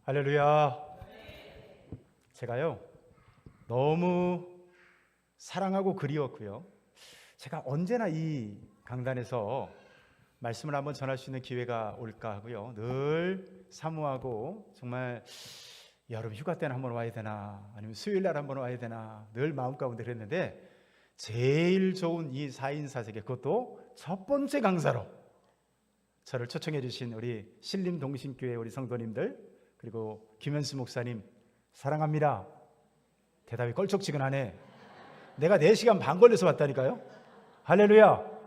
할렐루야. 제가요 너무 사랑하고 그리웠고요. 제가 언제나 이 강단에서 말씀을 한번 전할 수 있는 기회가 올까 하고요. 늘 사모하고 정말 여름 휴가 때는 한번 와야 되나, 아니면 수요일 날 한번 와야 되나 늘 마음 가운데 그랬는데, 제일 좋은 이 4인 사색에, 그것도 첫 번째 강사로 저를 초청해 주신 우리 신림동신교회 우리 성도님들, 그리고 김현수 목사님 사랑합니다. 대답이 껄쩍지근하네. 내가 4시간 반 걸려서 왔다니까요. 할렐루야.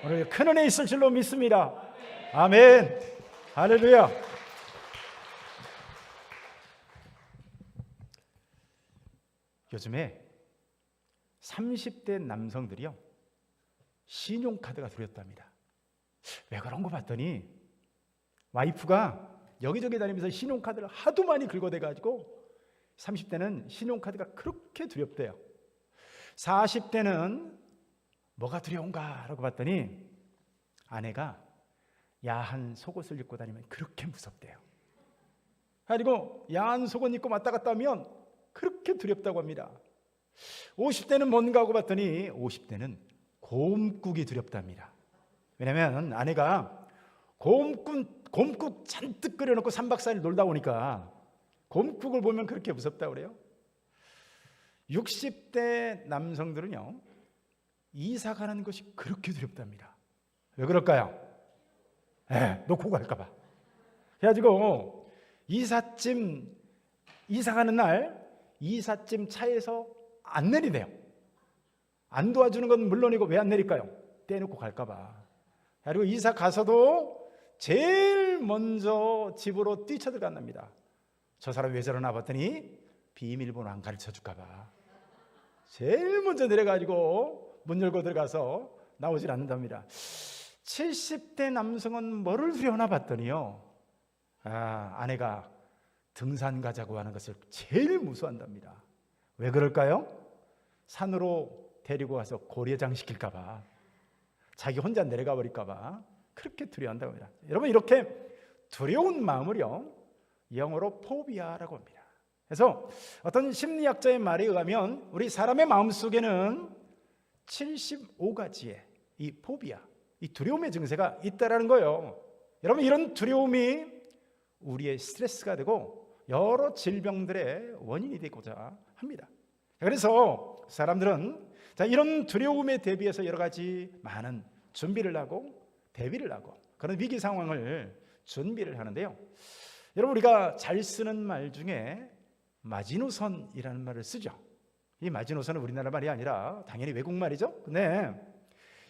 오늘 큰 은혜 있을 줄로 믿습니다. 아멘. 할렐루야. 요즘에 30대 남성들이요 신용카드가 두렵답니다. 왜 그런 거 봤더니 와이프가 여기저기 다니면서 신용카드를 하도 많이 긁어대가지고 30대는 신용카드가 그렇게 두렵대요. 40대는 뭐가 두려운가 라고 봤더니 아내가 야한 속옷을 입고 다니면 그렇게 무섭대요. 그리고 야한 속옷 입고 왔다 갔다 하면 그렇게 두렵다고 합니다. 50대는 뭔가 하고 봤더니 50대는 곰국이 두렵답니다. 왜냐하면 아내가 곰국 잔뜩 끓여놓고 3박 4일 놀다 오니까 곰국을 보면 그렇게 무섭다고 그래요. 60대 남성들은요 이사 가는 것이 그렇게 두렵답니다. 왜 그럴까요? 놓고 갈까봐. 그래가지고 이사 가는 날 이삿짐 차에서 안 내리네요. 안 도와주는 건 물론이고 왜 안 내릴까요? 떼놓고 갈까봐. 그리고 이사 가서도 제일 먼저 집으로 뛰쳐들어간답니다. 저 사람 왜 저러나 봤더니 비밀번호 안 가르쳐 줄까봐 제일 먼저 내려가지고 문 열고 들어가서 나오질 않는답니다. 70대 남성은 뭐를 두려워하나 봤더니요 아내가 등산 가자고 하는 것을 제일 무서워한답니다. 왜 그럴까요? 산으로 데리고 가서 고려장 시킬까봐, 자기 혼자 내려가 버릴까봐 그렇게 두려워한다고 합니다. 여러분, 이렇게 두려운 마음을요 영어로 포비아라고 합니다. 그래서 어떤 심리학자의 말에 의하면 우리 사람의 마음속에는 75가지의 이 포비아, 이 두려움의 증세가 있다라는 거예요. 여러분, 이런 두려움이 우리의 스트레스가 되고 여러 질병들의 원인이 되고자 합니다. 그래서 사람들은 이런 두려움에 대비해서 여러 가지 많은 준비를 하고 대비를 하고 그런 위기 상황을 준비를 하는데요. 여러분, 우리가 잘 쓰는 말 중에 마지노선이라는 말을 쓰죠. 이 마지노선은 우리나라 말이 아니라 당연히 외국 말이죠. 근데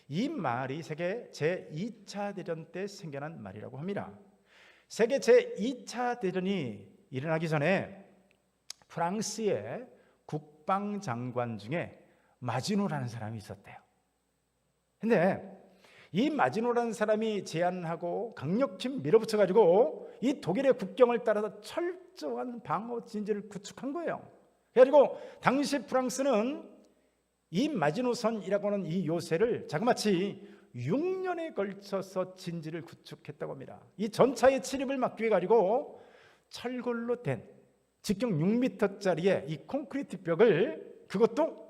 이 말이 세계 제2차 대전 때 생겨난 말이라고 합니다. 세계 제2차 대전이 일어나기 전에 프랑스의 국방장관 중에 마지노라는 사람이 있었대요. 근데 이 마지노라는 사람이 제안하고 강력히 밀어붙여가지고 이 독일의 국경을 따라서 철저한 방어 진지를 구축한 거예요. 그래가지고 당시 프랑스는 이 마지노선이라고 하는 이 요새를 자그마치 6년에 걸쳐서 진지를 구축했다고 합니다. 이 전차의 침입을 막기 위해 가지고 철골로 된 직경 6m짜리의 이 콘크리트 벽을, 그것도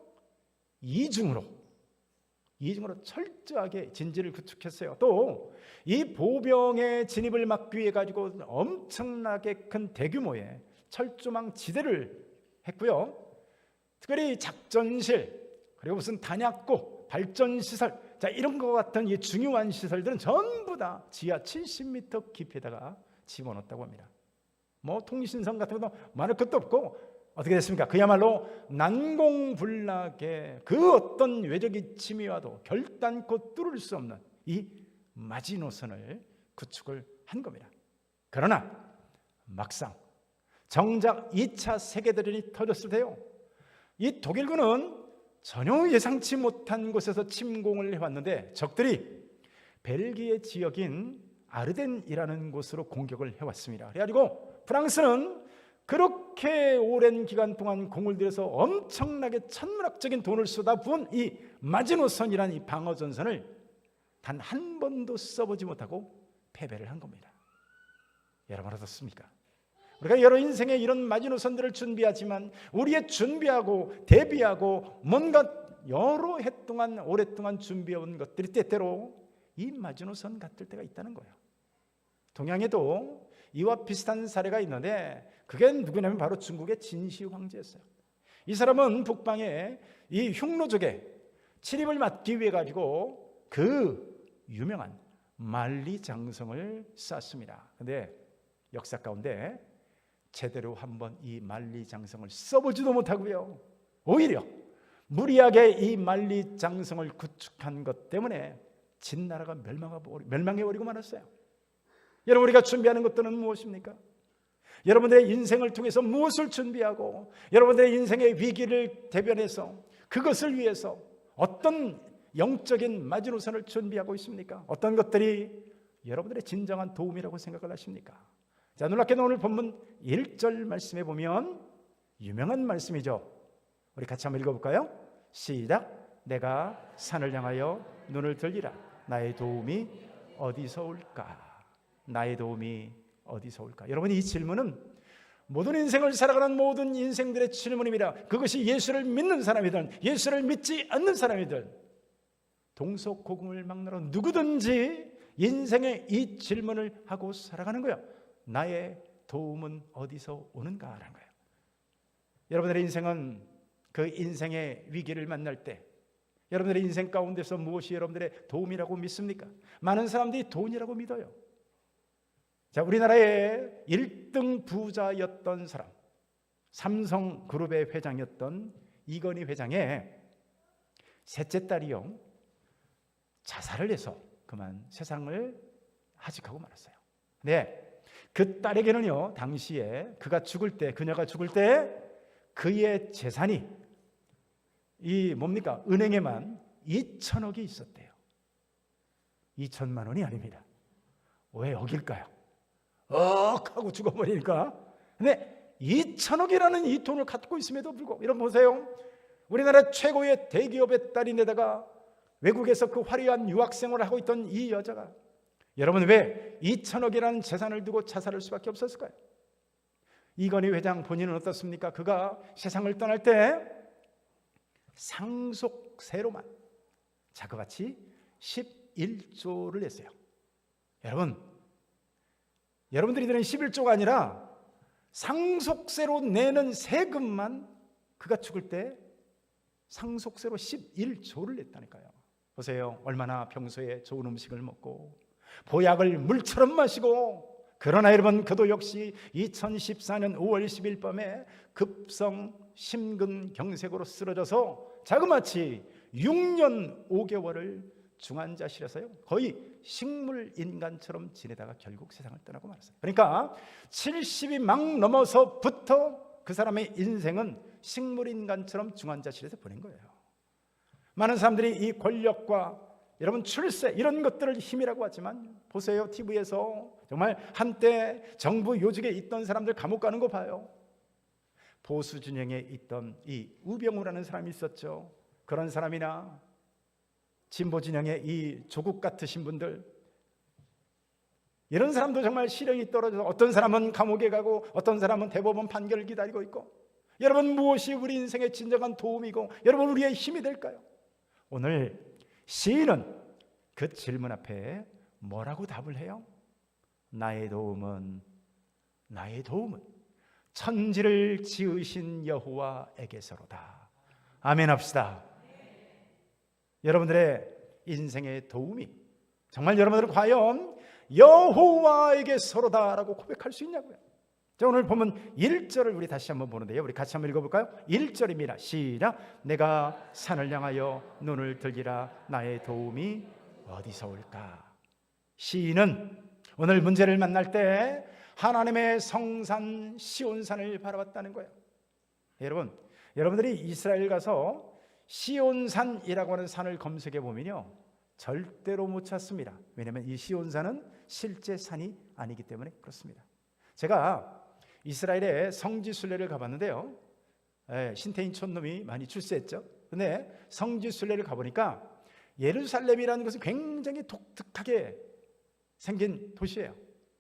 이중으로 철저하게 진지를 구축했어요. 또 이 보병의 진입을 막기 위해 가지고 엄청나게 큰 대규모의 철조망 지대를 했고요. 특별히 작전실, 그리고 무슨 단약고, 발전시설, 이런 것 같은 이 중요한 시설들은 전부 다 지하 70m 깊이에다가 집어넣었다고 합니다. 뭐 통신선 같은 것도 말할 것도 없고 어떻게 됐습니까? 그야말로 난공불락의 그 어떤 외적인 침입와도 결단코 뚫을 수 없는 이 마지노선을 구축을 한 겁니다. 그러나 막상 정작 2차 세계대전이 터졌을 때요, 이 독일군은 전혀 예상치 못한 곳에서 침공을 해왔는데 적들이 벨기에 지역인 아르덴이라는 곳으로 공격을 해왔습니다. 그래가지고 프랑스는 그렇게 오랜 기간 동안 공을 들여서 엄청나게 천문학적인 돈을 쏟아부은 이 마지노선이라는 이 방어전선을 단 한 번도 써보지 못하고 패배를 한 겁니다. 여러분 어떻습니까? 우리가 여러 인생에 이런 마지노선들을 준비하지만 우리의 준비하고 대비하고 뭔가 여러 해 동안 오랫동안 준비해온 것들이 때때로 이 마지노선 같을 때가 있다는 거예요. 동양에도 이와 비슷한 사례가 있는데 그게 누구냐면 바로 중국의 진시 황제였어요. 이 사람은 북방에 이 흉노족의 침입을 막기 위해 가지고 그 유명한 만리장성을 쌓습니다. 그런데 역사 가운데 제대로 한번 이 만리장성을 써보지도 못하고요, 오히려 무리하게 이 만리장성을 구축한 것 때문에 진나라가 멸망해버리고 말았어요. 여러분, 우리가 준비하는 것들은 무엇입니까? 여러분들의 인생을 통해서 무엇을 준비하고 여러분들의 인생의 위기를 대변해서 그것을 위해서 어떤 영적인 마지노선을 준비하고 있습니까? 어떤 것들이 여러분들의 진정한 도움이라고 생각을 하십니까? 자, 놀랍게도 오늘 본문 1절 말씀에 보면 유명한 말씀이죠. 우리 같이 한번 읽어볼까요? 시작. 내가 산을 향하여 눈을 들리라. 나의 도움이 어디서 올까? 나의 도움이 어디서 올까? 여러분, 이 질문은 모든 인생을 살아가는 모든 인생들의 질문입니다. 그것이 예수를 믿는 사람이든 예수를 믿지 않는 사람이든 동서고금을 막론하고 누구든지 인생의 이 질문을 하고 살아가는 거예요. 나의 도움은 어디서 오는가라는 거예요. 여러분들의 인생은 그 인생의 위기를 만날 때 여러분들의 인생 가운데서 무엇이 여러분들의 도움이라고 믿습니까? 많은 사람들이 돈이라고 믿어요. 자, 우리나라의 1등 부자였던 사람, 삼성그룹의 회장이었던 이건희 회장의 셋째 딸이요, 자살을 해서 그만 세상을 하직하고 말았어요. 네, 그 딸에게는요, 당시에 그녀가 죽을 때 그의 재산이 은행에만 2천억이 있었대요. 2천만 원이 아닙니다. 왜 여길까요? 하고 죽어버리니까. 근데 2천억이라는 이 돈을 갖고 있음에도 불구하고, 여러분 보세요. 우리나라 최고의 대기업의 딸인데다가 외국에서 그 화려한 유학생활을 하고 있던 이 여자가 여러분 왜 2천억이라는 재산을 두고 자살할 수밖에 없었을까요? 이건희 회장 본인은 어떻습니까? 그가 세상을 떠날 때 상속세로만 자그마치 11조를 냈어요. 여러분들이 들은 11조가 아니라 상속세로 내는 세금만 그가 죽을 때 상속세로 11조를 냈다니까요. 보세요. 얼마나 평소에 좋은 음식을 먹고 보약을 물처럼 마시고, 그러나 여러분 그도 역시 2014년 5월 10일 밤에 급성 심근경색으로 쓰러져서 자그마치 6년 5개월을 중환자실에서요 거의 식물인간처럼 지내다가 결국 세상을 떠나고 말았어요. 그러니까 70이 막 넘어서부터 그 사람의 인생은 식물인간처럼 중환자실에서 보낸 거예요. 많은 사람들이 이 권력과 여러분 출세 이런 것들을 힘이라고 하지만 보세요. TV에서 정말 한때 정부 요직에 있던 사람들 감옥 가는 거 봐요. 보수 진영에 있던 이 우병우라는 사람이 있었죠. 그런 사람이나 진보 진영의 이 조국 같으신 분들, 이런 사람도 정말 실형이 떨어져서 어떤 사람은 감옥에 가고 어떤 사람은 대법원 판결을 기다리고 있고, 여러분 무엇이 우리 인생의 진정한 도움이고 여러분 우리의 힘이 될까요? 오늘 시인은 그 질문 앞에 뭐라고 답을 해요? 나의 도움은 천지를 지으신 여호와에게서로다. 아멘 합시다. 여러분들의 인생의 도움이 정말 여러분들은 과연 여호와에게서로다라고 고백할 수 있냐고요. 자, 오늘 보면 1절을 우리 다시 한번 보는데요, 우리 같이 한번 읽어볼까요? 1절입니다. 시작. 내가 산을 향하여 눈을 들기라. 나의 도움이 어디서 올까? 시인은 오늘 문제를 만날 때 하나님의 성산 시온산을 바라봤다는 거예요. 여러분들이 이스라엘 가서 시온산이라고 하는 산을 검색해 보면요 절대로 못 찾습니다. 왜냐하면 이 시온산은 실제 산이 아니기 때문에 그렇습니다. 제가 이스라엘의 성지순례를 가봤는데요, 신태인 촌놈이 많이 출세했죠. 근데 성지순례를 가보니까 예루살렘이라는 것은 굉장히 독특하게 생긴 도시예요.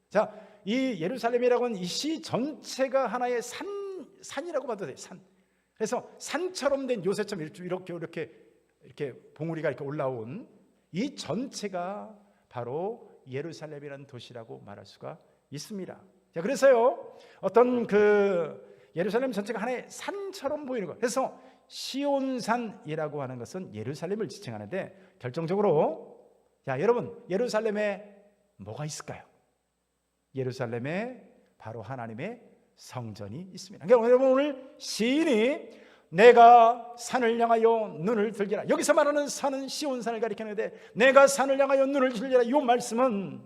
자, 이 예루살렘이라고 하는 이 시 전체가 하나의 산이라고 봐도 돼요. 산. 그래서 산처럼 된 요새처럼 이렇게 봉우리가 이렇게 올라온 이 전체가 바로 예루살렘이라는 도시라고 말할 수가 있습니다. 자, 그래서요, 어떤 예루살렘 전체가 하나의 산처럼 보이는 것. 그래서 시온산이라고 하는 것은 예루살렘을 지칭하는데, 결정적으로 자, 여러분, 예루살렘에 뭐가 있을까요? 예루살렘에 바로 하나님의 성전이 있습니다. 그러니까 여러분, 오늘 시인이 내가 산을 향하여 눈을 들리라, 여기서 말하는 산은 시온산을 가리키는데, 내가 산을 향하여 눈을 들리라, 이 말씀은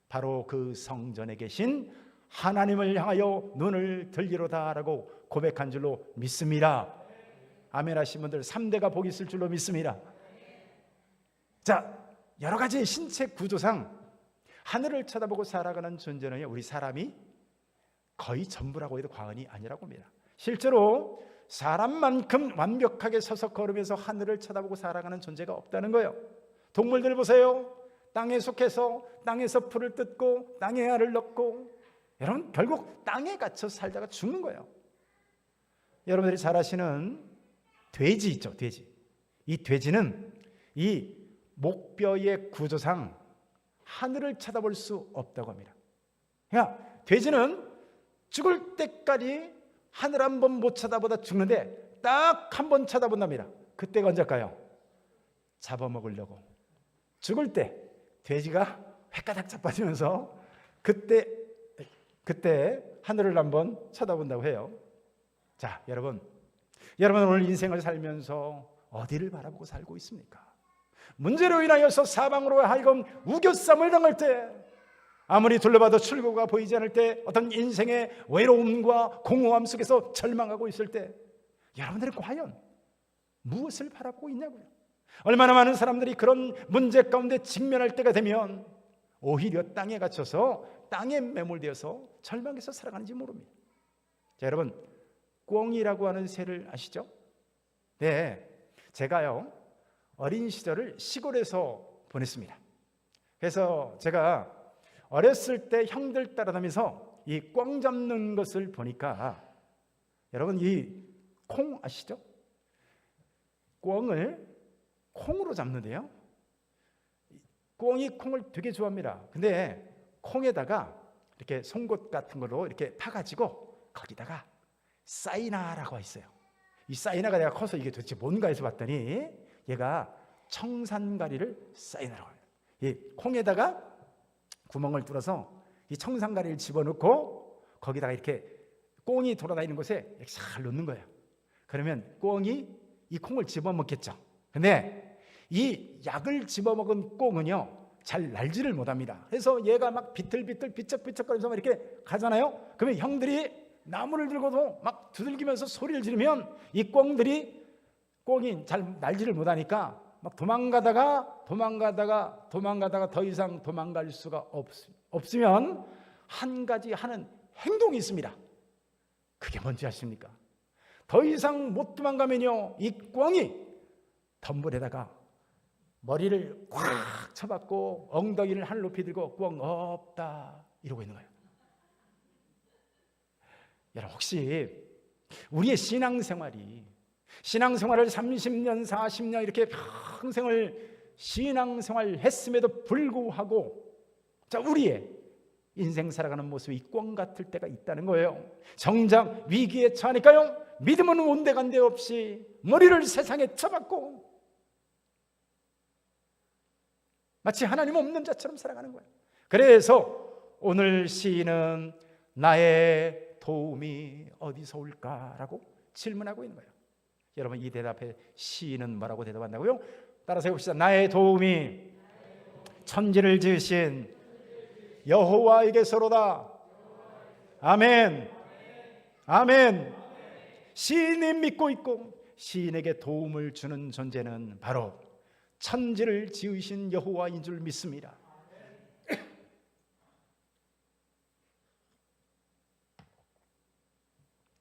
바로 그 성전에 계신 하나님을 향하여 눈을 들리로다라고 고백한 줄로 믿습니다. 아멘 하신 분들 3대가 복이 있을 줄로 믿습니다. 자, 여러 가지 신체 구조상 하늘을 쳐다보고 살아가는 존재는 우리 사람이 거의 전부라고 해도 과언이 아니라고 합니다. 실제로 사람만큼 완벽하게 서서 걸으면서 하늘을 쳐다보고 살아가는 존재가 없다는 거예요. 동물들 보세요. 땅에 속해서 땅에서 풀을 뜯고 땅에 알을 넣고, 여러분 결국 땅에 갇혀 살다가 죽는 거예요. 여러분들이 잘 아시는 돼지 있죠, 돼지. 이 돼지는 이 목뼈의 구조상 하늘을 쳐다볼 수 없다고 합니다. 그러니까 돼지는 죽을 때까지 하늘 한 번 못 쳐다보다 죽는데, 딱 한 번 쳐다본답니다. 그때가 언제일까요? 잡아먹으려고. 죽을 때 돼지가 획가닥 자빠지면서 그때 하늘을 한번 쳐다본다고 해요. 자, 여러분 오늘 인생을 살면서 어디를 바라보고 살고 있습니까? 문제로 인하여서 사방으로 하여금 우겨쌈을 당할 때, 아무리 둘러봐도 출구가 보이지 않을 때, 어떤 인생의 외로움과 공허함 속에서 절망하고 있을 때, 여러분들은 과연 무엇을 바라보고 있냐고요? 얼마나 많은 사람들이 그런 문제 가운데 직면할 때가 되면 오히려 땅에 갇혀서 땅에 매몰되어서 절망해서 살아가는지 모릅니다. 자, 여러분, 꿩이라고 하는 새를 아시죠? 네, 제가요 어린 시절을 시골에서 보냈습니다. 그래서 제가 어렸을 때 형들 따라다니면서 이 꿩 잡는 것을 보니까, 여러분 이 콩 아시죠? 꿩을 콩으로 잡는데요, 꿩이 콩을 되게 좋아합니다. 근데 콩에다가 이렇게 송곳 같은 걸로 이렇게 파가지고 거기다가 사이나라고 있어요. 이 사이나가 내가 커서 이게 도대체 뭔가 해서 봤더니 얘가 청산가리를 사이나라고 해요. 이 콩에다가 구멍을 뚫어서 이 청산가리를 집어넣고 거기다가 이렇게 꿩이 돌아다니는 곳에 이렇게 잘 넣는 거예요. 그러면 꿩이 이 콩을 집어먹겠죠. 근데 이 약을 집어먹은 꿩은요 잘 날지를 못합니다. 그래서 얘가 막 비틀비틀 비쩍비쩍거리면서 막 이렇게 가잖아요. 그러면 형들이 나무를 들고도 막 두들기면서 소리를 지르면 이 꿩이 잘 날지를 못하니까 막 도망가다가 더 이상 도망갈 수가 없으면 한 가지 하는 행동이 있습니다. 그게 뭔지 아십니까? 더 이상 못 도망가면요 이 꿩이 덤불에다가 머리를 꽉 쳐박고 엉덩이를 하늘 높이 들고 꿩 없다 이러고 있는 거예요. 여러분, 혹시 우리의 신앙생활을 30년 40년 이렇게 평생을 신앙생활 했음에도 불구하고, 자, 우리의 인생 살아가는 모습이 꿩 같을 때가 있다는 거예요. 정작 위기에 처하니까요 믿음은 온데간데 없이 머리를 세상에 쳐박고 마치 하나님 없는 자처럼 살아가는 거예요. 그래서 오늘 시인은 나의 도움이 어디서 올까라고 질문하고 있는 거예요. 여러분, 이 대답에 시인은 뭐라고 대답한다고요? 따라서 해봅시다. 나의 도움이 천지를 지으신 여호와에게서로다. 아멘. 아멘. 시인이 믿고 있고 시인에게 도움을 주는 존재는 바로 천지를 지으신 여호와인 줄 믿습니다.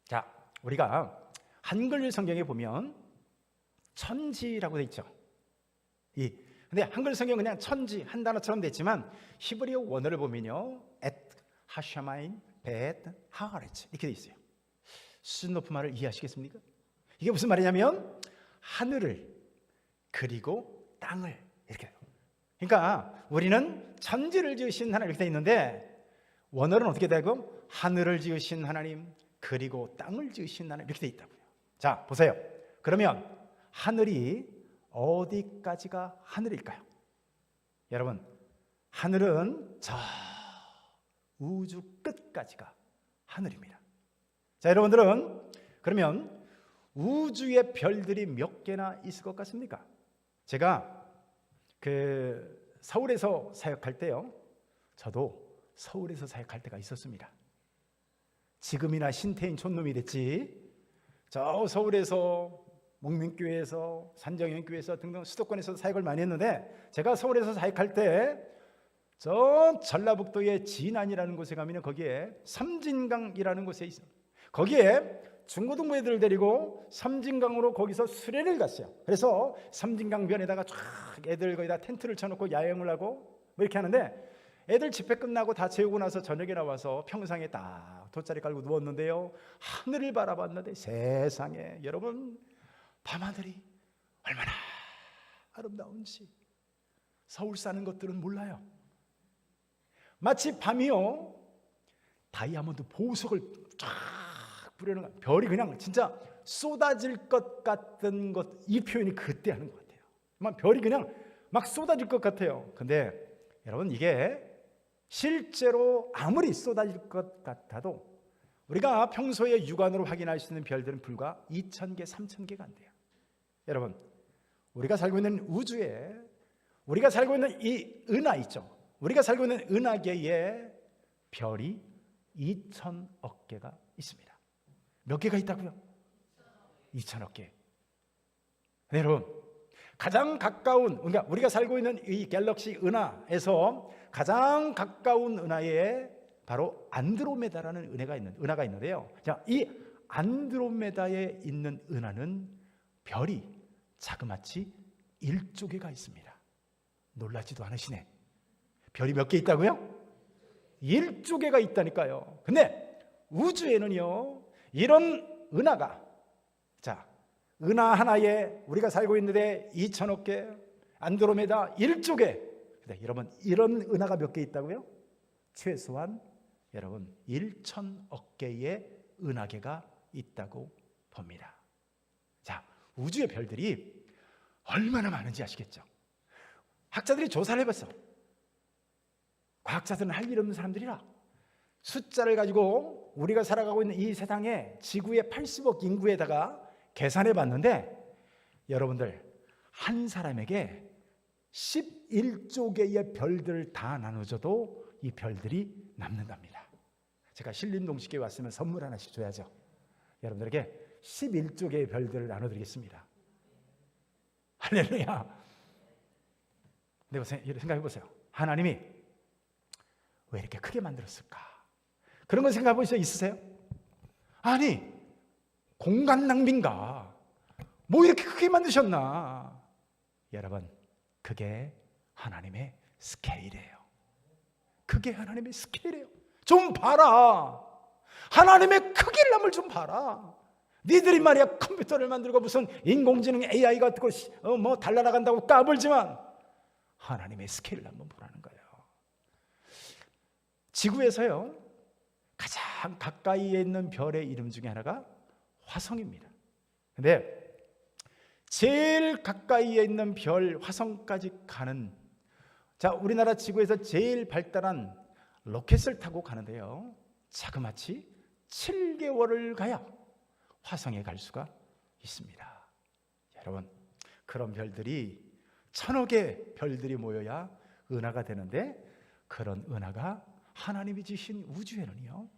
자, 우리가 한글 성경에 보면 천지라고 돼 있죠. 근데 한글 성경 그냥 천지 한 단어처럼 돼 있지만 히브리어 원어를 보면요 하샤마인 벳 하아레츠 이렇게 돼 있어요. 수준 높은 말을 이해하시겠습니까? 이게 무슨 말이냐면 하늘을 그리고 땅을 이렇게. 그러니까 우리는 천지를 지으신 하나님 이렇게 돼 있는데 원어는 어떻게 되고 하늘을 지으신 하나님 그리고 땅을 지으신 하나님 이렇게 돼 있다고요. 자 보세요. 그러면 하늘이 어디까지가 하늘일까요? 여러분 하늘은 저 우주 끝까지가 하늘입니다. 자 여러분들은 그러면 우주의 별들이 몇 개나 있을 것 같습니까? 제가 서울에서 사역할 때요, 저도 서울에서 사역할 때가 있었습니다. 지금이나 신태인 촌놈이 됐지, 저 서울에서 목민교회에서 산정현교회에서 등등 수도권에서 사역을 많이 했는데, 제가 서울에서 사역할 때 저 전라북도의 진안이라는 곳에 가면 거기에 섬진강이라는 곳에 있어요. 거기에 중고등부 애들을 데리고 섬진강으로 거기서 수련을 갔어요. 그래서 섬진강 변에다가 쫙 애들 거기다 텐트를 쳐놓고 야영을 하고 뭐 이렇게 하는데, 애들 집회 끝나고 다 재우고 나서 저녁에 나와서 평상에 딱 돗자리 깔고 누웠는데요, 하늘을 바라봤는데 세상에 여러분 밤하늘이 얼마나 아름다운지 서울 사는 것들은 몰라요. 마치 밤이요 다이아몬드 보석을 쫙 뿌려놓은 별이 그냥 진짜 쏟아질 것 같은 것, 이 표현이 그때 하는 것 같아요. 막 별이 그냥 막 쏟아질 것 같아요. 근데 여러분 이게 실제로 아무리 쏟아질 것 같아도 우리가 평소에 육안으로 확인할 수 있는 별들은 불과 2,000개, 3,000개가 안 돼요. 여러분 우리가 살고 있는 우주에 우리가 살고 있는 이 은하 있죠. 우리가 살고 있는 은하계에 별이 2,000억 개가 있습니다. 몇 개가 있다고요? 2,000억 개. 네, 여러분 가장 가까운, 그러니까 우리가 살고 있는 이 갤럭시 은하에서 가장 가까운 은하에 바로 안드로메다라는 은하가 있는데요. 자, 이 안드로메다에 있는 은하는 별이 자그마치 1조개가 있습니다. 놀라지도 않으시네. 별이 몇 개 있다고요? 1조개가 있다니까요. 근데 우주에는요 이런 은하가, 자 은하 하나에 우리가 살고 있는데 2,000억 개, 안드로메다 1조개. 근데 여러분 이런 은하가 몇 개 있다고요? 최소한 여러분 1,000억 개의 은하계가 있다고 봅니다. 자, 우주의 별들이 얼마나 많은지 아시겠죠? 학자들이 조사를 해봤어. 과학자들은 할 일 없는 사람들이라 숫자를 가지고 우리가 살아가고 있는 이 세상에 지구의 80억 인구에다가 계산해 봤는데, 여러분들 한 사람에게 11조 개의 별들을 다 나눠줘도 이 별들이 남는답니다. 제가 신림동식에 왔으면 선물 하나씩 줘야죠. 여러분들에게 11조 개의 별들을 나눠드리겠습니다. 할렐루야. 내가 생각해 보세요. 하나님이 왜 이렇게 크게 만들었을까? 그런 거 생각해 보신 적 있으세요? 아니 공간 낭비인가? 뭐 이렇게 크게 만드셨나? 여러분 그게 하나님의 스케일이에요. 그게 하나님의 스케일이에요. 좀 봐라. 하나님의 크기를 한번 좀 봐라. 니들이 말이야 컴퓨터를 만들고 무슨 인공지능 AI 같은 거 뭐 달라나간다고 까불지만 하나님의 스케일을 한번 보라는 거예요. 지구에서요 가장 가까이에 있는 별의 이름 중에 하나가 화성입니다. 근데 제일 가까이에 있는 별 화성까지 가는, 자 우리나라 지구에서 제일 발달한 로켓을 타고 가는데요, 자그마치 7개월을 가야 화성에 갈 수가 있습니다. 여러분 그런 별들이 1,000억의 별들이 모여야 은하가 되는데, 그런 은하가 하나님이 지신 우주에는요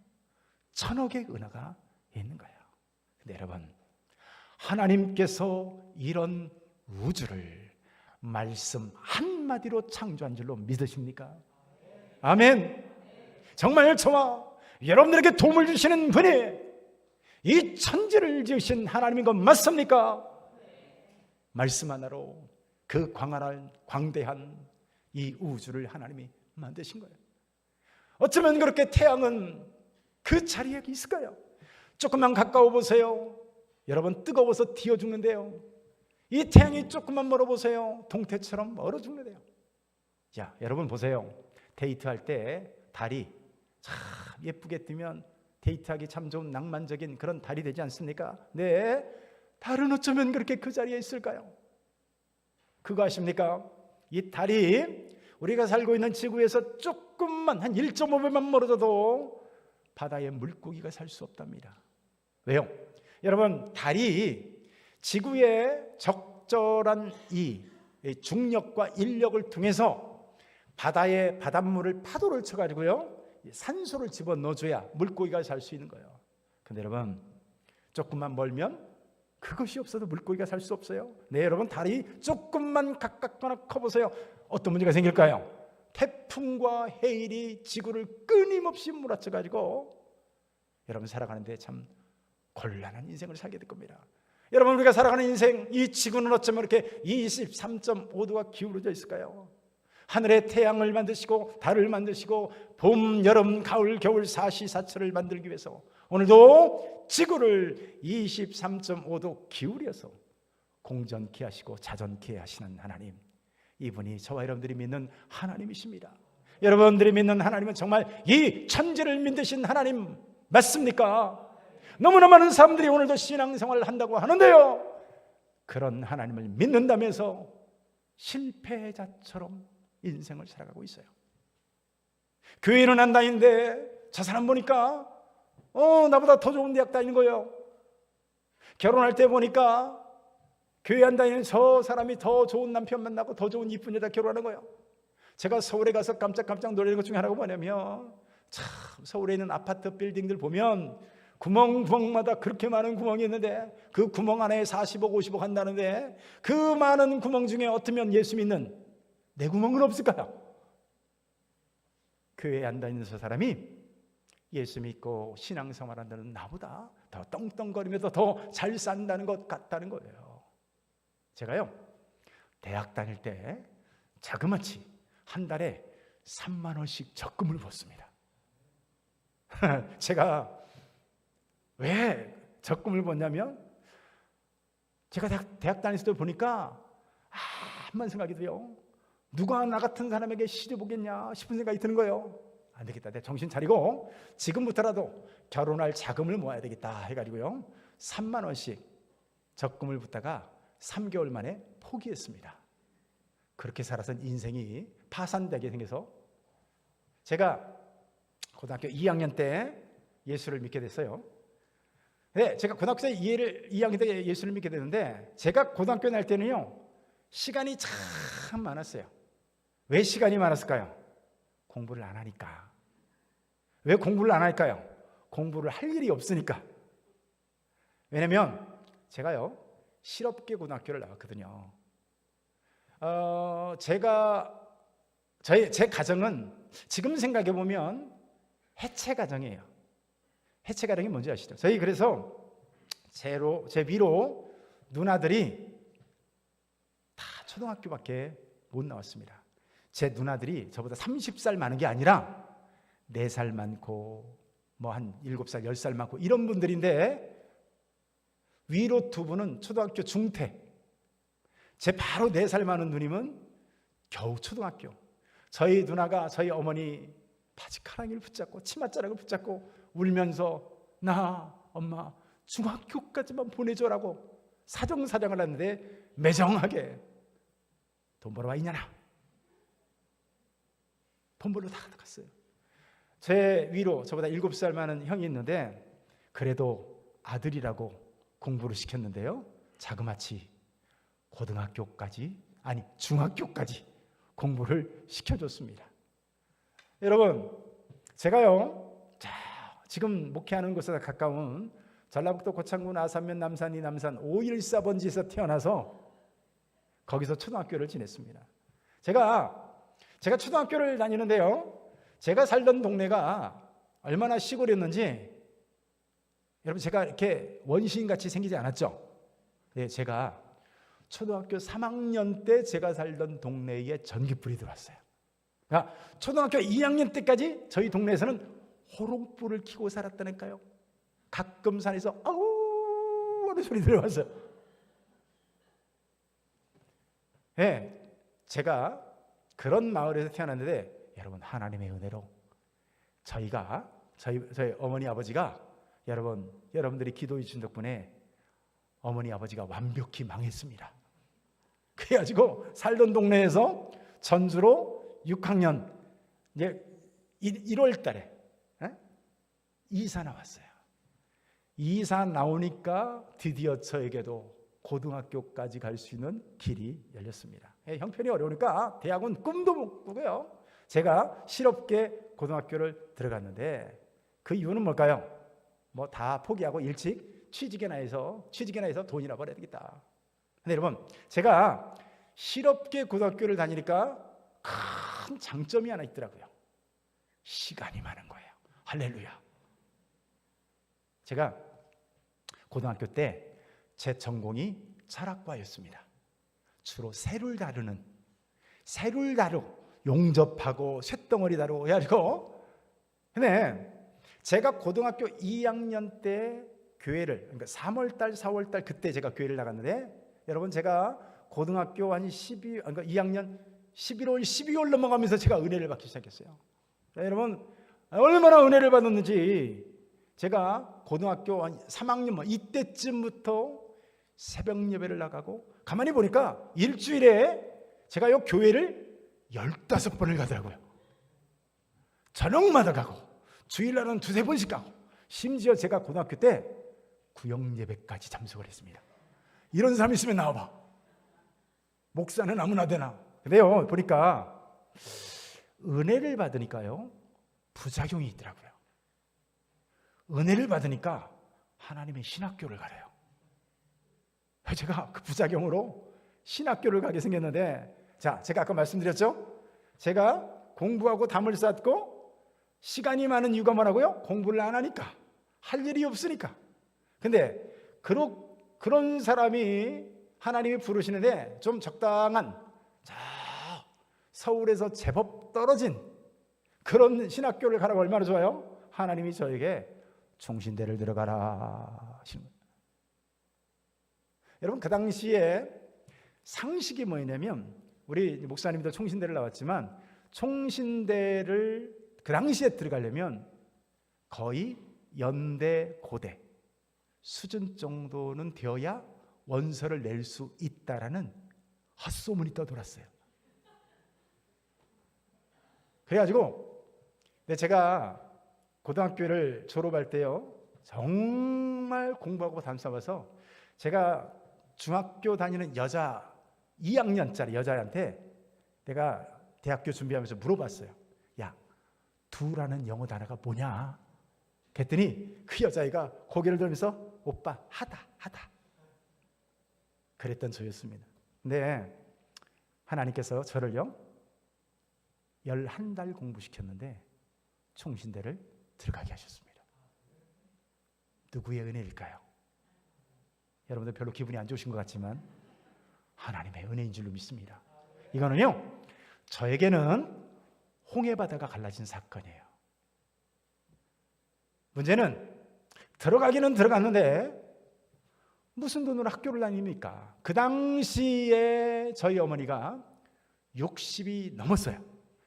1,000억의 은하가 있는 거예요. 근데 여러분 하나님께서 이런 우주를 말씀 한마디로 창조한 줄로 믿으십니까? 아멘. 정말 저와 여러분들에게 도움을 주시는 분이 이 천지를 지으신 하나님인 것 맞습니까? 말씀 하나로 그 광활한 광대한 이 우주를 하나님이 만드신 거예요. 어쩌면 그렇게 태양은 그 자리에 있을까요? 조금만 가까워 보세요. 여러분 뜨거워서 튀어 죽는데요. 이 태양이 조금만 멀어 보세요. 동태처럼 얼어 죽는데요. 자, 여러분 보세요. 데이트할 때 달이 참 예쁘게 뜨면 데이트하기 참 좋은 낭만적인 그런 달이 되지 않습니까? 네, 달은 어쩌면 그렇게 그 자리에 있을까요? 그거 아십니까? 이 달이 우리가 살고 있는 지구에서 조금만 한 1.5배만 멀어져도 바다에 물고기가 살 수 없답니다. 왜요? 여러분, 달이 지구의 적절한 이 중력과 인력을 통해서 바다에 바닷물을 파도를 쳐가지고요 산소를 집어넣어줘야 물고기가 살 수 있는 거예요. 근데 여러분, 조금만 멀면 그것이 없어도 물고기가 살 수 없어요. 네, 여러분, 달이 조금만 가깝거나 커보세요. 어떤 문제가 생길까요? 태풍과 해일이 지구를 끊임없이 몰아쳐가지고 여러분 살아가는데 참 곤란한 인생을 살게 될 겁니다. 여러분, 우리가 살아가는 인생, 이 지구는 어쩌면 이렇게 23.5도가 기울어져 있을까요? 하늘에 태양을 만드시고 달을 만드시고 봄, 여름, 가을, 겨울 사시사철을 만들기 위해서 오늘도 지구를 23.5도 기울여서 공전케 하시고 자전케 하시는 하나님, 이분이 저와 여러분들이 믿는 하나님이십니다. 여러분들이 믿는 하나님은 정말 이 천지를 만드신 하나님 맞습니까? 너무나 많은 사람들이 오늘도 신앙생활을 한다고 하는데요, 그런 하나님을 믿는다면서 실패자처럼 인생을 살아가고 있어요. 교회는 안 다니는데 저 사람 보니까 나보다 더 좋은 대학 다니는 거예요. 결혼할 때 보니까 교회 안 다니는 저 사람이 더 좋은 남편 만나고 더 좋은 이쁜 여자 결혼하는 거예요. 제가 서울에 가서 깜짝깜짝 놀라는 것 중에 하나가 뭐냐면, 참 서울에 있는 아파트 빌딩들 보면 구멍마다 그렇게 많은 구멍이 있는데 그 구멍 안에 40억 50억 한다는데 그 많은 구멍 중에 어쩌면 예수 믿는 내 구멍은 없을까요? 교회 안 다니는 저 사람이 예수 믿고 신앙생활 한다는 나보다 더 떵떵거리면서 더 잘 산다는 것 같다는 거예요. 제가요 대학 다닐 때 자그마치 한 달에 3만 원씩 적금을 붓습니다. 제가 왜 적금을 붓냐면, 제가 대학 다닐 때 보니까 한번 생각이 들어요. 누가 나 같은 사람에게 시집 오겠냐 싶은 생각이 드는 거예요. 안 되겠다, 내 정신 차리고 지금부터라도 결혼할 자금을 모아야 되겠다 해가지고요 3만 원씩 적금을 붓다가 3개월 만에 포기했습니다. 그렇게 살아선 인생이 파산되게 생겨서 제가 고등학교 2학년 때 예수를 믿게 됐어요. 네, 제가 고등학교 2학년 때 예수를 믿게 됐는데, 제가 고등학교 날 때는요 시간이 참 많았어요. 왜 시간이 많았을까요? 공부를 안 하니까. 왜 공부를 안 할까요? 공부를 할 일이 없으니까. 왜냐면 제가요 실업계 고등학교를 나왔거든요. 제 가정은 지금 생각해 보면 해체 가정이에요. 해체 가정이 뭔지 아시죠? 저희 그래서 제 위로 누나들이 다 초등학교밖에 못 나왔습니다. 제 누나들이 저보다 30살 많은 게 아니라 4살 많고 뭐 한 7살, 10살 많고 이런 분들인데, 위로 2분은 초등학교 중퇴, 제 바로 4살 많은 누님은 겨우 초등학교. 저희 누나가 저희 어머니 바지카락을 붙잡고 치맛자락을 붙잡고 울면서 나 엄마 중학교까지만 보내줘라고 사정사정을 하는데 매정하게 돈 벌어 와 있냐나, 돈 벌러 다 갔어요. 제 위로 저보다 7살 많은 형이 있는데 그래도 아들이라고 공부를 시켰는데요 자그마치 고등학교까지, 아니 중학교까지 공부를 시켜줬습니다. 여러분, 제가요 지금 목회하는 곳에 가까운 전라북도 고창군 아산면 남산이 남산 514번지에서 태어나서 거기서 초등학교를 지냈습니다. 제가 초등학교를 다니는데요, 제가 살던 동네가 얼마나 시골이었는지, 여러분 제가 이렇게 원시인같이 생기지 않았죠? 네, 제가 초등학교 3학년 때 제가 살던 동네에 전기불이 들어왔어요. 그러니까 초등학교 2학년 때까지 저희 동네에서는 호롱불을 켜고 살았다니까요. 가끔 산에서 아우 하는 소리 들어왔어요. 네, 제가 그런 마을에서 태어났는데 여러분, 하나님의 은혜로 저희 어머니 아버지가 여러분들이 기도해 주신 덕분에 어머니 아버지가 완벽히 망했습니다. 그래가지고 살던 동네에서 전주로 6학년 이제 1월 달에 이사 나왔어요. 이사 나오니까 드디어 저에게도 고등학교까지 갈 수 있는 길이 열렸습니다. 형편이 어려우니까 대학은 꿈도 못 꾸고요. 제가 실업계 고등학교를 들어갔는데 그 이유는 뭘까요? 뭐 다 포기하고 일찍 취직이나 해서 돈이나 벌어야 되겠다. 근데 여러분, 제가 실업계 고등학교를 다니니까 큰 장점이 하나 있더라고요. 시간이 많은 거예요. 할렐루야. 제가 고등학교 때 제 전공이 철학과였습니다. 주로 새를 다루고 용접하고 쇳덩어리 다루고 해가지고, 근데 제가 고등학교 2학년 때 교회를, 그러니까 3월달 4월달 그때 제가 교회를 나갔는데, 여러분, 제가 고등학교 한 2학년 11월 12월 넘어가면서 제가 은혜를 받기 시작했어요. 여러분, 얼마나 은혜를 받았는지, 제가 고등학교 한 3학년 이때쯤부터 새벽 예배를 나가고, 가만히 보니까 일주일에 제가 요 교회를 15번을 가더라고요. 저녁마다 가고 주일날은 2-3번씩 가고, 심지어 제가 고등학교 때 구역 예배까지 참석을 했습니다. 이런 사람 있으면 나와봐. 목사는 아무나 되나. 근데요, 보니까 은혜를 받으니까요 부작용이 있더라고요. 은혜를 받으니까 하나님의 신학교를 가래요. 제가 그 부작용으로 신학교를 가게 생겼는데, 자, 제가 아까 말씀드렸죠? 제가 공부하고 담을 쌓고 시간이 많은 이유가 뭐라고요? 공부를 안 하니까, 할 일이 없으니까. 근데 그런 사람이 하나님이 부르시는데 좀 적당한, 자, 서울에서 제법 떨어진 그런 신학교를 가라고 얼마나 좋아요? 하나님이 저에게 총신대를 들어가라 하시는 거예요. 여러분, 그 당시에 상식이 뭐냐면, 우리 목사님도 총신대를 나왔지만 총신대를 그 당시에 들어가려면 거의 연대 고대 수준 정도는 되어야 원서를 낼 수 있다라는 헛소문이 떠돌았어요. 그래가지고 제가 고등학교를 졸업할 때요, 정말 공부하고 담싸워서 제가 중학교 다니는 여자 2학년짜리 여자한테 내가 대학교 준비하면서 물어봤어요. 야, 두라는 영어 단어가 뭐냐? 그랬더니 그 여자애가 고개를 들면서 오빠 하다 그랬던 저였습니다. 근데 하나님께서 저를요 11달 공부시켰는데 총신대를 들어가게 하셨습니다. 누구의 은혜일까요? 여러분들 별로 기분이 안 좋으신 것 같지만 하나님의 은혜인 줄로 믿습니다. 이거는요, 저에게는 홍해바다가 갈라진 사건이에요. 문제는 들어가기는 들어갔는데 무슨 돈으로 학교를 다닙니까? 그 당시에 저희 어머니가 60이 넘었어요.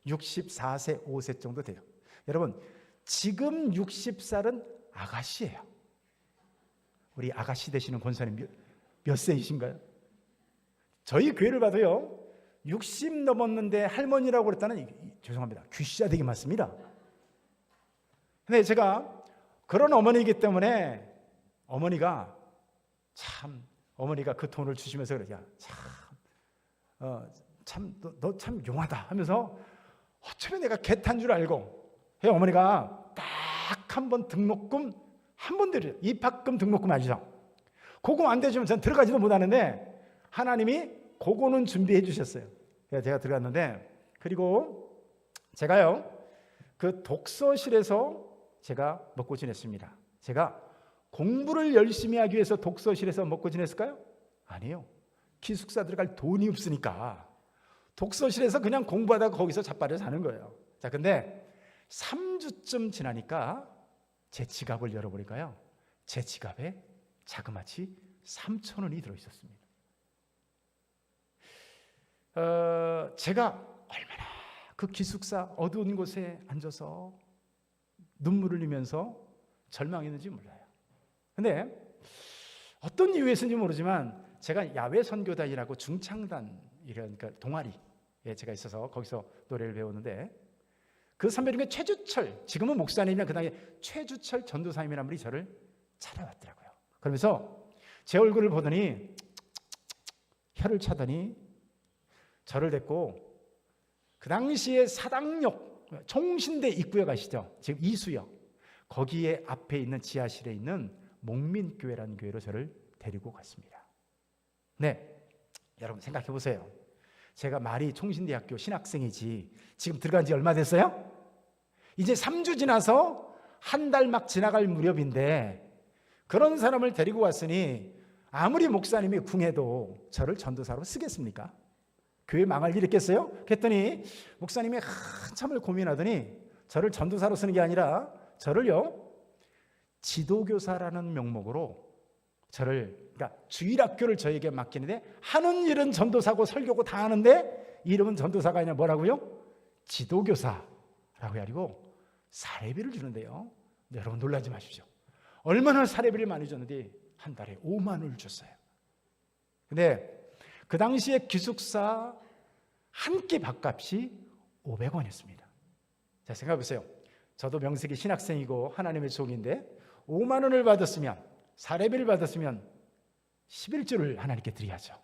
64세, 5세 정도 돼요. 여러분, 지금 60살은 아가씨예요. 우리 아가씨 되시는 권사님 몇 세이신가요? 저희 교회를 봐도요 60 넘었는데 할머니라고 그랬다는, 죄송합니다, 귀시자 되게 많습니다. 근데 제가 그런 어머니이기 때문에 어머니가 그 돈을 주시면서 그래요. 너 참 용하다 하면서 어쩌면 내가 개탄 줄 알고, 어머니가 딱 한 번 등록금 한 번 드려요. 입학금 등록금 아시죠? 그거 안 되시면 전 들어가지도 못하는데 하나님이 그거는 준비해 주셨어요. 그래서 제가 들어갔는데, 그리고 제가요 그 독서실에서 제가 먹고 지냈습니다. 제가 공부를 열심히 하기 위해서 독서실에서 먹고 지냈을까요? 아니에요. 기숙사 들어갈 돈이 없으니까 독서실에서 그냥 공부하다가 거기서 자빠져 자는 거예요. 자, 근데 3주쯤 지나니까 제 지갑을 열어보니까요, 제 지갑에 자그마치 3,000원이 들어있었습니다. 제가 얼마나 그 기숙사 어두운 곳에 앉아서 눈물을 흘리면서 절망했는지 몰라요. 근데 어떤 이유에서인지 모르지만 제가 야외 선교단이라고 중창단, 그러니까 동아리에 제가 있어서 거기서 노래를 배웠는데, 그 선배 중에 최주철, 지금은 목사님이나 그 당시에 최주철 전도사님이란 분이 저를 찾아왔더라고요. 그러면서 제 얼굴을 보더니 혀를 차더니 저를 데리고 그 당시에 사당역 총신대 입구역 아시죠? 지금 이수역, 거기에 앞에 있는 지하실에 있는 목민교회라는 교회로 저를 데리고 갔습니다. 네, 여러분 생각해 보세요. 제가 말이 총신대학교 신학생이지 지금 들어간 지 얼마 됐어요? 이제 3주 지나서 한 달 막 지나갈 무렵인데, 그런 사람을 데리고 왔으니 아무리 목사님이 궁해도 저를 전도사로 쓰겠습니까? 교회 망할 일 있겠어요? 그랬더니 목사님이 한참을 고민하더니 저를 전도사로 쓰는 게 아니라 저를요, 지도교사라는 명목으로 그러니까 주일학교를 저에게 맡기는데, 하는 일은 전도사고 설교고 다 하는데 이름은 전도사가 아니라 뭐라고요? 지도교사라고 해가지고 사례비를 주는데요, 여러분 놀라지 마십시오. 얼마나 사례비를 많이 줬는데 한 달에 5만 원을 줬어요. 근데 그 당시에 기숙사 한 끼 밥값이 500원이었습니다. 자, 생각해 보세요. 저도 명색이 신학생이고 하나님의 종인데 5만 원을 받았으면, 사례비를 받았으면 11조를 하나님께 드려야죠.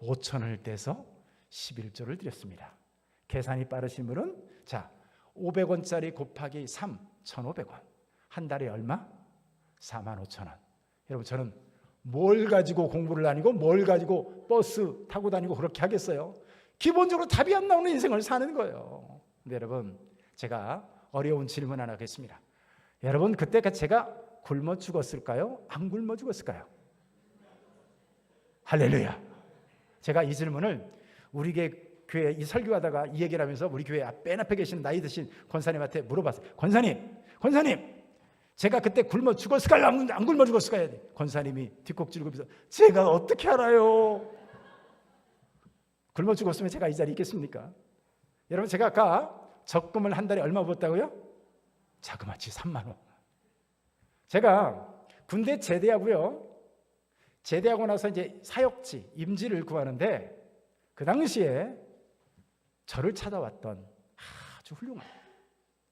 5천을 떼서 11조를 드렸습니다. 계산이 빠르신 분은 자, 500원짜리 곱하기 3, 1,500원. 한 달에 얼마? 45,000원. 여러분, 저는 뭘 가지고 공부를 다니고 뭘 가지고 버스 타고 다니고 그렇게 하겠어요? 기본적으로 답이 안 나오는 인생을 사는 거예요. 근데 여러분, 제가 어려운 질문 하나 하겠습니다. 여러분, 그때 제가 굶어 죽었을까요? 안 굶어 죽었을까요? 할렐루야. 제가 이 질문을 우리 교회 이 설교하다가 이 얘기를 하면서 우리 교회 맨 앞에 계신 나이 드신 권사님한테 물어봤어요. 권사님, 제가 그때 굶어 죽었을까요? 안 굶어 죽었을까요? 권사님이 뒷콕질고 제가 어떻게 알아요? 굶어 죽었으면 제가 이 자리에 있겠습니까? 여러분, 제가 아까 적금을 한 달에 얼마 벌었다고요? 자그마치 3만 원. 제가 군대 제대하고요, 제대하고 나서 이제 사역지, 임지를 구하는데, 그 당시에 저를 찾아왔던 아주 훌륭한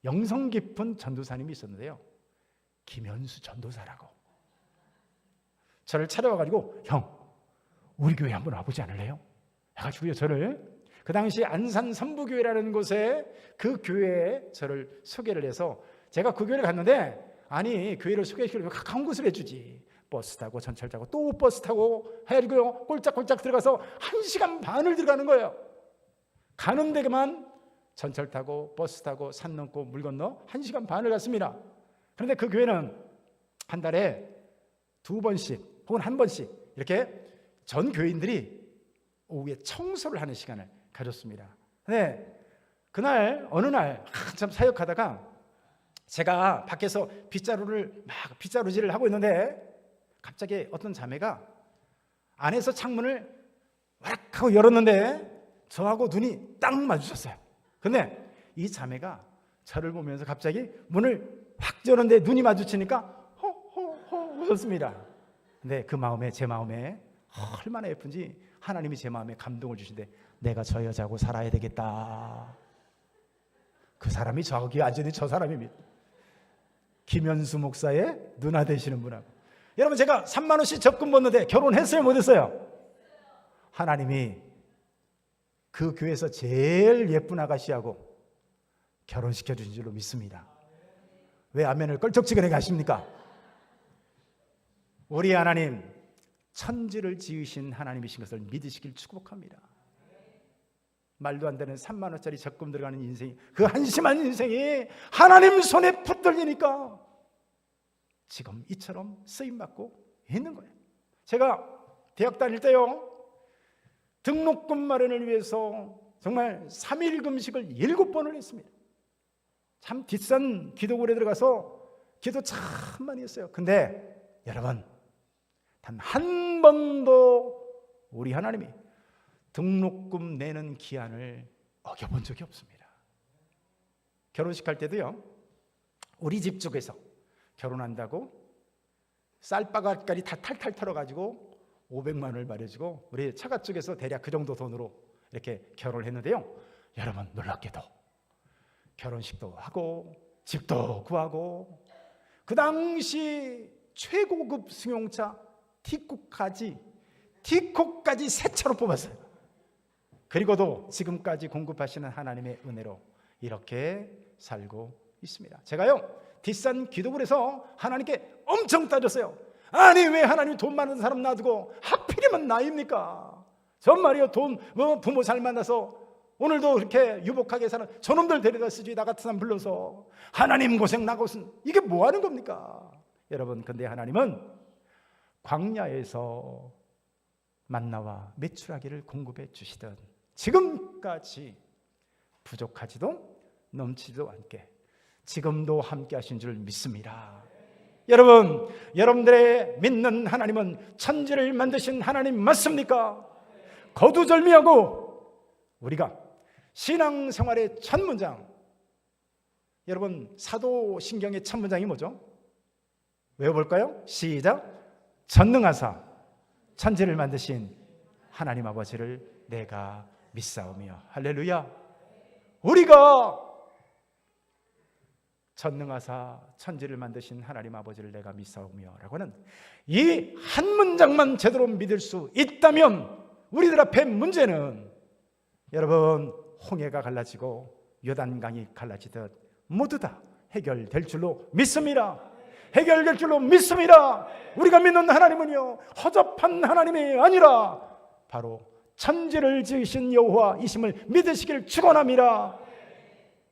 영성 깊은 전도사님이 있었는데요, 김현수 전도사라고. 저를 찾아와가지고, 형, 우리 교회 한번 와보지 않을래요? 해가지고요, 저를 그 당시 안산 선부교회라는 곳에 그 교회에 저를 소개를 해서, 제가 그 교회를 갔는데, 아니 교회를 소개시키려면 가까운 곳을 해주지, 버스 타고 전철 타고 또 버스 타고 해가지고요, 꼴짝꼴짝 들어가서 1시간 반을 들어가는 거예요. 가는 데만 전철 타고 버스 타고 산 넘고 물 건너 1시간 반을 갔습니다. 그런데 그 교회는 한 달에 2번씩 혹은 1번씩 이렇게 전 교인들이 오후에 청소를 하는 시간을 가졌습니다. 근데 그날 어느 날 한참 사역하다가 제가 밖에서 빗자루질을 하고 있는데, 갑자기 어떤 자매가 안에서 창문을 와락 하고 열었는데 저하고 눈이 딱 마주쳤어요. 근데 이 자매가 저를 보면서 갑자기 문을 확 열었는데 눈이 마주치니까 호호호 웃었습니다. 근데 그 마음에, 제 마음에 얼마나 예쁜지 하나님이 제 마음에 감동을 주신데, 내가 저 여자하고 살아야 되겠다. 그 사람이 저기 앉아있는 저 사람입니다. 김현수 목사의 누나 되시는 분하고. 여러분, 제가 3만 원씩 적금 줬는데 결혼했어요, 못했어요? 하나님이 그 교회에서 제일 예쁜 아가씨하고 결혼시켜 주신 줄로 믿습니다. 왜 아멘을 껄쩍지근하게 하십니까? 우리 하나님, 천지를 지으신 하나님이신 것을 믿으시길 축복합니다. 말도 안 되는 3만 원짜리 적금 들어가는 인생이, 그 한심한 인생이 하나님 손에 붙들리니까 지금 이처럼 쓰임받고 있는 거예요. 제가 대학 다닐 때요, 등록금 마련을 위해서 정말 3일 금식을 7번을 했습니다. 참 뒷산 기도굴에 들어가서 기도 참 많이 했어요. 근데 여러분, 단 한 번도 우리 하나님이 등록금 내는 기한을 어겨본 적이 없습니다. 결혼식 할 때도요, 우리 집 쪽에서 결혼한다고 쌀바가지까지 다 탈탈 털어가지고 500만 원을 마련해주고, 우리 처가 쪽에서 대략 그 정도 돈으로 이렇게 결혼을 했는데요, 여러분 놀랍게도 결혼식도 하고 집도 구하고 그 당시 최고급 승용차 티코까지 새 차로 뽑았어요. 그리고도 지금까지 공급하시는 하나님의 은혜로 이렇게 살고 있습니다. 제가요, 뒷산 기도굴에서 하나님께 엄청 따졌어요. 아니, 왜 하나님 돈 많은 사람 놔두고 하필이면 나입니까? 정말이요, 돈 부모 잘 만나서 오늘도 그렇게 유복하게 사는 저놈들 데려다 쓰지, 나 같은 사람 불러서 하나님 고생 나 고생, 이게 뭐 하는 겁니까? 여러분, 근데 하나님은 광야에서 만나와 메추라기를 공급해 주시던 지금까지 부족하지도 넘치지도 않게 지금도 함께 하신 줄 믿습니다. 여러분, 여러분들의 믿는 하나님은 천지를 만드신 하나님 맞습니까? 거두절미하고 우리가 신앙생활의 첫 문장, 여러분 사도신경의 첫 문장이 뭐죠? 외워볼까요? 시작. 전능하사 천지를 만드신 하나님 아버지를 내가 믿사오며. 할렐루야. 우리가 전능하사 천지를 만드신 하나님 아버지를 내가 믿사오며 라고는 이 한 문장만 제대로 믿을 수 있다면 우리들 앞에 문제는, 여러분, 홍해가 갈라지고 요단강이 갈라지듯 모두 다 해결될 줄로 믿습니다. 해결될 줄로 믿습니다. 우리가 믿는 하나님은요, 허접한 하나님이 아니라 바로 천지를 지으신 여호와이심을 믿으시길 축원합니다.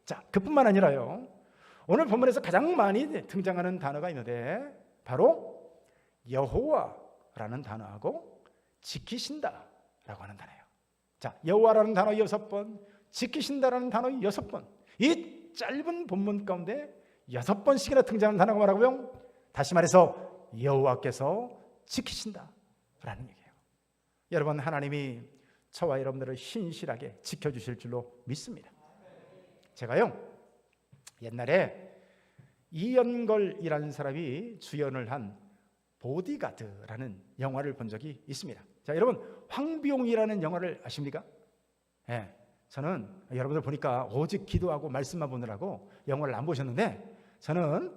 자, 그뿐만 아니라요, 오늘 본문에서 가장 많이 등장하는 단어가 있는데 바로 여호와라는 단어하고 지키신다라고 하는 단어예요. 자, 여호와라는 단어 6번, 지키신다라는 단어 6번, 이 짧은 본문 가운데 6번씩이나 등장하는 단어가 뭐라고요? 다시 말해서 여호와께서 지키신다라는 얘기예요. 여러분, 하나님이 저와 여러분들을 신실하게 지켜주실 줄로 믿습니다. 제가요, 옛날에 이연걸이라는 사람이 주연을 한 보디가드라는 영화를 본 적이 있습니다. 자, 여러분, 황비용이라는 영화를 아십니까? 네, 저는 여러분들 보니까 오직 기도하고 말씀만 보느라고 영화를 안 보셨는데, 저는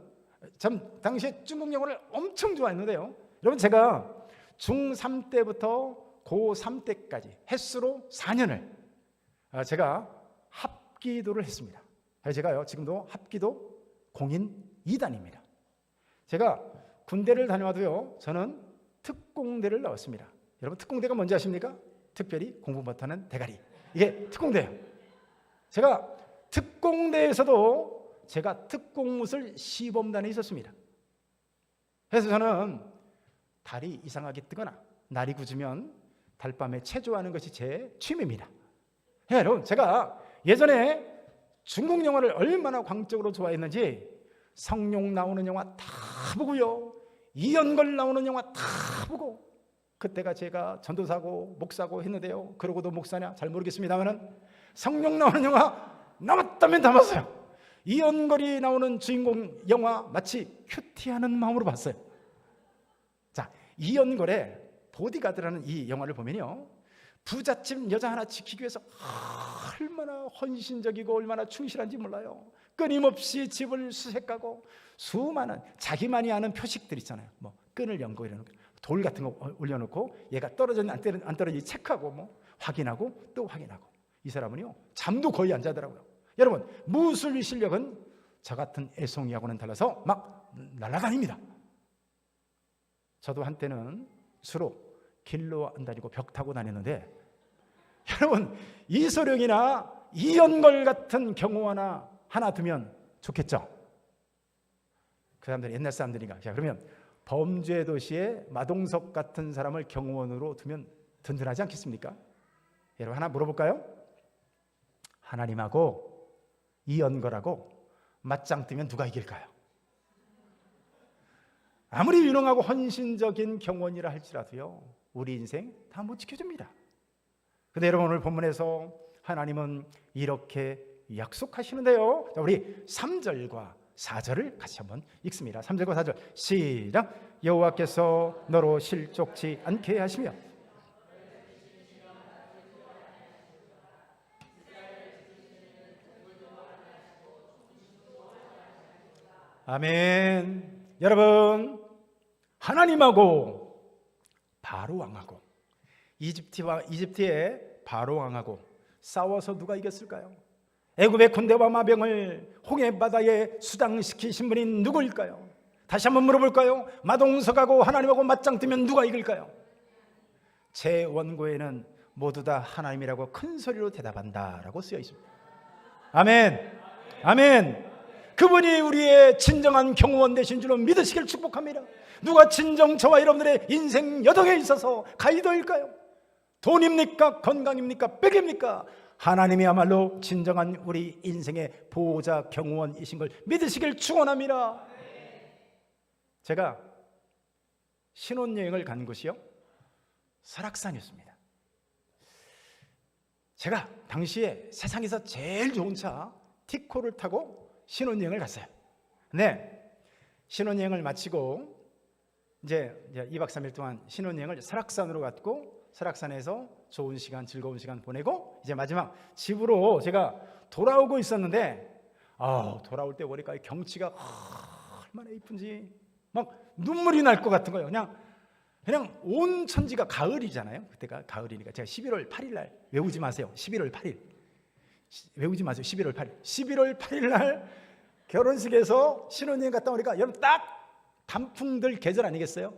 참 당시에 중국 영화를 엄청 좋아했는데요, 여러분, 제가 중3 때부터 고3 때까지 횟수로 4년을 제가 합기도를 했습니다. 제가요, 지금도 합기도 공인 2단입니다. 제가 군대를 다녀와도요, 저는 특공대를 나왔습니다. 여러분, 특공대가 뭔지 아십니까? 특별히 공부 못하는 대가리, 이게 특공대예요. 제가 특공대에서도 제가 특공무술 시범단에 있었습니다. 그래서 저는 달이 이상하게 뜨거나 날이 굳으면 달밤에 체조하는 것이 제 취미입니다. 여러분, 제가 예전에 중국 영화를 얼마나 광적으로 좋아했는지 성룡 나오는 영화 다 보고요, 이연걸 나오는 영화 다 보고, 그때가 제가 전도사고 목사고 했는데요, 그러고도 목사냐 잘 모르겠습니다만은 성룡 나오는 영화 남았다면 담았어요. 이연걸이 나오는 주인공 영화 마치 큐티하는 마음으로 봤어요. 자, 이연걸의 보디가드라는 이 영화를 보면요, 부잣집 여자 하나 지키기 위해서 얼마나 헌신적이고 얼마나 충실한지 몰라요. 끊임없이 집을 수색하고 수많은 자기만이 아는 표식들 있잖아요. 뭐 끈을 연고 이런 돌 같은 거 올려놓고 얘가 떨어졌는지 안 떨어졌는지 체크하고 뭐 확인하고 또 확인하고. 이 사람은요, 잠도 거의 안 자더라고요. 여러분, 무술 실력은 저 같은 애송이하고는 달라서 막 날아다닙니다. 저도 한때는 주로 길로 안 다니고 벽 타고 다녔는데, 여러분, 이소룡이나 이연걸 같은 경호 하나 두면 좋겠죠? 그 사람들 옛날 사람들이니까. 자, 그러면 범죄 도시의 마동석 같은 사람을 경호원으로 두면 든든하지 않겠습니까? 여러분, 하나 물어볼까요? 하나님하고 이 연거라고 맞짱 뜨면 누가 이길까요? 아무리 유능하고 헌신적인 경원이라 할지라도요, 우리 인생 다 못 지켜줍니다. 근데 여러분, 오늘 본문에서 하나님은 이렇게 약속하시는데요. 자, 우리 3절과 4절을 같이 한번 읽습니다. 3절과 4절 시작. 여호와께서 너로 실족치 않게 하시며 아멘. 여러분, 하나님하고 바로 왕하고 이집트의 바로 왕하고 싸워서 누가 이겼을까요? 애굽의 군대와 마병을 홍해 바다에 수장시키신 분이 누구일까요? 다시 한번 물어볼까요? 마동석하고 하나님하고 맞짱 뜨면 누가 이길까요? 제 원고에는 모두 다 하나님이라고 큰 소리로 대답한다라고 쓰여 있습니다. 아멘. 아멘. 그분이 우리의 진정한 경호원 되신 줄로 믿으시길 축복합니다. 누가 진정 저와 여러분들의 인생 여정에 있어서 가이드일까요? 돈입니까? 건강입니까? 빽입니까? 하나님이야말로 진정한 우리 인생의 보호자 경호원이신 걸 믿으시길 축원합니다. 제가 신혼여행을 간 곳이요, 설악산이었습니다. 제가 당시에 세상에서 제일 좋은 차 티코를 타고 신혼여행을 갔어요. 네, 신혼여행을 마치고 이제 2박 3일 동안 신혼여행을 설악산으로 갔고, 설악산에서 좋은 시간, 즐거운 시간 보내고 이제 마지막 집으로 제가 돌아오고 있었는데, 돌아올 때 보니까 경치가 얼마나 이쁜지 막 눈물이 날 것 같은 거예요. 그냥 온 천지가 가을이잖아요. 그때가 가을이니까 제가 11월 8일 날, 외우지 마세요. 11월 8일 외우지 마세요. 11월 8일 11월 8일 날 결혼식에서 신혼여행 갔다 오니까 여러분 딱 단풍들 계절 아니겠어요?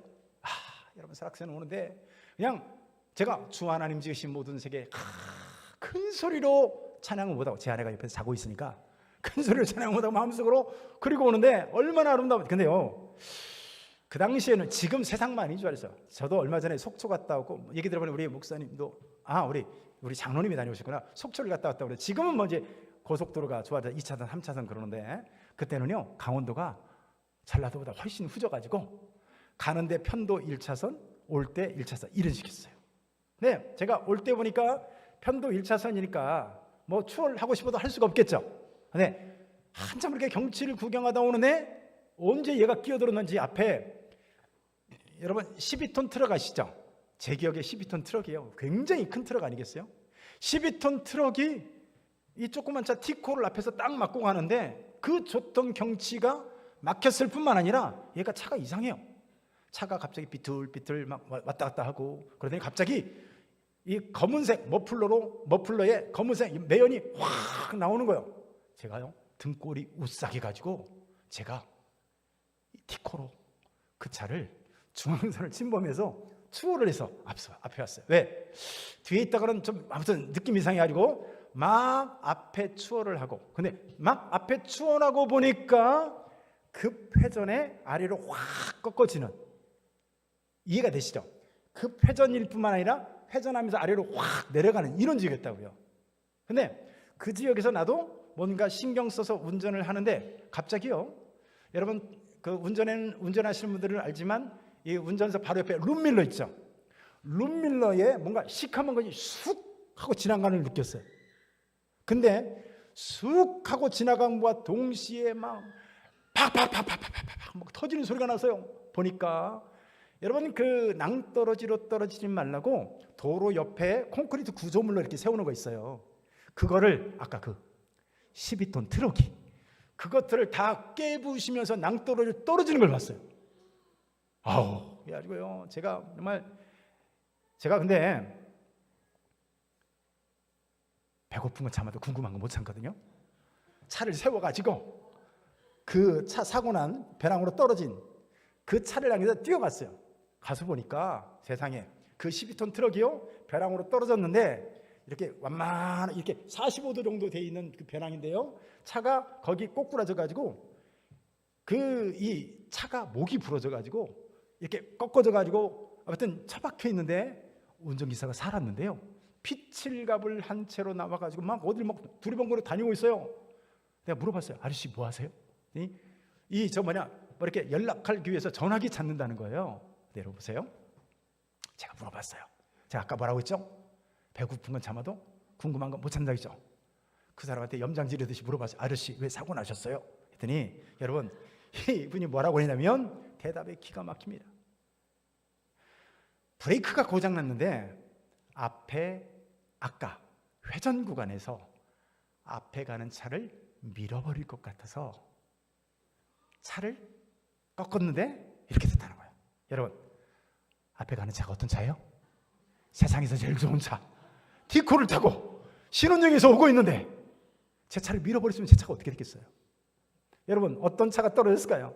여러분 설악산 오는데 그냥 제가 주 하나님 지으신 모든 세계 큰 소리로 찬양을 못하고, 제 아내가 옆에서 자고 있으니까 큰 소리로 찬양을 못하고 마음속으로 그리고 오는데 얼마나 아름다워. 근데요, 그 당시에는 지금 세상만인 줄 알았어요. 저도 얼마 전에 속초 갔다 오고 얘기 들어보니 우리 목사님도 우리 장로님이 다녀오셨구나. 속초를 갔다 왔다고 그래요. 지금은 뭐 이제 고속도로가 좋아져 2차선 3차선 그러는데, 그때는요 강원도가 전라도보다 훨씬 후져가지고 가는데 편도 1차선, 올 때 1차선 이런 식이었어요. 네, 제가 올 때 보니까 편도 1차선이니까 뭐 추월하고 싶어도 할 수가 없겠죠. 네, 한참 이렇게 경치를 구경하다 오는데 언제 얘가 끼어들었는지 앞에 여러분 12톤 트럭 아시죠? 제 기억에 12톤 트럭이에요. 굉장히 큰 트럭 아니겠어요? 12톤 트럭이 이 조그만 차 티코를 앞에서 딱 막고 가는데, 그 좋던 경치가 막혔을 뿐만 아니라 얘가 차가 이상해요. 차가 갑자기 비틀비틀 막 왔다 갔다 하고 그러더니 갑자기 이 검은색 머플러에 검은색 매연이 확 나오는 거예요. 제가요 등골이 우싹해 가지고 제가 티코로 그 차를 중앙선을 침범해서 추월을 해서 앞에 왔어요. 왜? 뒤에 있다가는 좀 아무튼 느낌 이상해가지고 막 앞에 추월을 하고, 근데 막 앞에 추월하고 보니까 급회전에 아래로 확 꺾어지는, 이해가 되시죠? 급회전일 뿐만 아니라 회전하면서 아래로 확 내려가는 이런 지역이었다고요. 근데 그 지역에서 나도 뭔가 신경 써서 운전을 하는데 갑자기요, 여러분 그 운전하시는 분들은 알지만 이 운전석 바로 옆에 룸밀러 있죠. 룸밀러에 뭔가 시커먼 것이 쑥 하고 지나가는 걸 느꼈어요. 근데 쑥 하고 지나간 것과 동시에 막 팍팍팍팍팍팍 막 터지는 소리가 나서요. 보니까 여러분 그 낭떠러지로 떨어지지 말라고 도로 옆에 콘크리트 구조물로 이렇게 세우는 거 있어요. 그거를 아까 그 12톤 트럭이 그것들을 다 깨부시면서 낭떠러지로 떨어지는 걸 봤어요. 그래가지고요 제가 근데 배고픈 건 참아도 궁금한 건 못 참거든요. 차를 세워가지고 그 차 사고 난 배낭으로 떨어진 그 차를 향해서 뛰어갔어요. 가서 보니까 세상에 그 12톤 트럭이요 배낭으로 떨어졌는데 이렇게 완만한 이렇게 45도 정도 돼 있는 그 배낭인데요, 차가 거기 꼬꾸라져 가지고 이 차가 목이 부러져 가지고 이렇게 꺾어져 가지고 아무튼 처박혀 있는데 운전기사가 살았는데요, 피칠갑을 한 채로 나와가지고 막 어딜 막 두리번거리 다니고 있어요. 내가 물어봤어요. 아저씨 뭐 하세요? 뭐 이렇게 연락하기 위해서 전화기 찾는다는 거예요. 내려보세요. 제가 물어봤어요. 제가 아까 뭐라고 했죠? 배고픈 건 참아도 궁금한 건 못 참는다 했죠. 그 사람한테 염장지르듯이 물어봤어요. 아저씨 왜 사고 나셨어요? 했더니 여러분 이분이 뭐라고 했냐면 대답이 기가 막힙니다. 브레이크가 고장 났는데 앞에 아까 회전 구간에서 앞에 가는 차를 밀어버릴 것 같아서 차를 꺾었는데 이렇게 됐다는 거예요. 여러분 앞에 가는 차가 어떤 차예요? 세상에서 제일 좋은 차 디코를 타고 신혼여행에서 오고 있는데 제 차를 밀어버렸으면 제 차가 어떻게 됐겠어요? 여러분 어떤 차가 떨어졌을까요?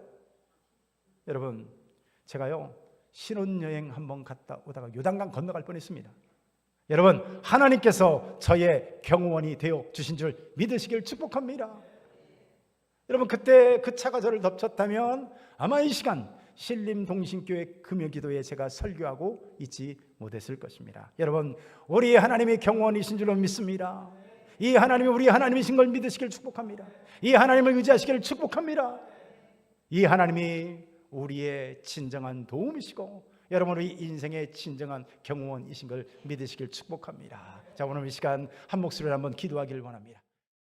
여러분 제가요 신혼여행 한번 갔다 오다가 요단강 건너갈 뻔했습니다. 여러분 하나님께서 저의 경호원이 되어 주신 줄 믿으시길 축복합니다. 여러분 그때 그 차가 저를 덮쳤다면 아마 이 시간 신림동신교회 금요기도에 제가 설교하고 있지 못했을 것입니다. 여러분 우리의 하나님이 경호원이신 줄로 믿습니다. 이 하나님이 우리 하나님이신 걸 믿으시길 축복합니다. 이 하나님을 의지하시기를 축복합니다. 이 하나님이 우리의 진정한 도움이시고 여러분 우리 인생의 진정한 경호원이신 걸 믿으시길 축복합니다. 자 오늘 이 시간 한 목소리로 한번 기도하기를 원합니다.